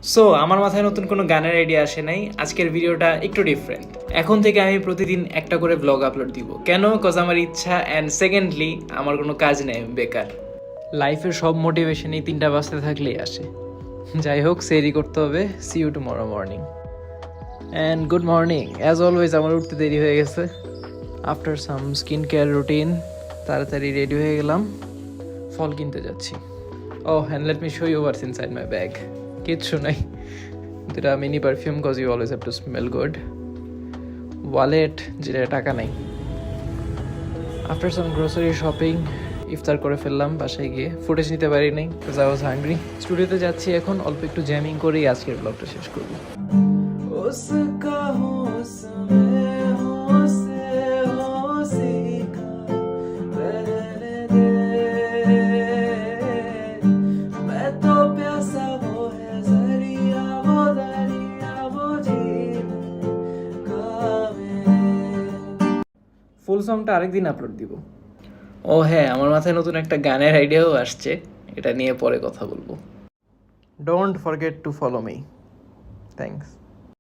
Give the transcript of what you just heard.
So আমার মাথায় নতুন কোনো গানের আইডিয়া আসে নাই। আজকের ভিডিওটা একটু ডিফারেন্ট। এখন থেকে আমি প্রতিদিন একটা করে ব্লগ আপলোড দিব। কেন? কজ আমার ইচ্ছা, অ্যান্ড সেকেন্ডলি আমার কোনো কাজ নেই, আমি বেকার। লাইফের সব মোটিভেশন এই 3টা বাজতে থাকলেই আসে। যাই হোক, সেরি করতে হবে। See you tomorrow morning. And good morning. As always আমার উঠতে দেরি হয়ে গেছে। After some skin care routine তাড়াতাড়ি রেডি হয়ে গেলাম, ফল কিনতে যাচ্ছি। ও and let me show you what's inside my bag. কিচ্ছু নাই, দুটা mini perfume, cause you always have to smell good. Wallet, যেটা টাকা নাই। আফটার সাম গ্রোসারি শপিং ইফতার করে ফেললাম। বাসায় গিয়ে ফুটেজ নিতে পারি নাই, কজ আই ওয়াজ হাংরি। স্টুডিওতে যাচ্ছি এখন, অল্প একটু জ্যামিং করেই আজকের ব্লগটা শেষ করবো। ফুল সংটা আরেকদিন আপলোড দিব। ও হ্যাঁ, আমার মাথায় নতুন একটা গানের আইডিয়াও আসছে, এটা নিয়ে পরে কথা বলবো। Don't forget to follow me. Thanks.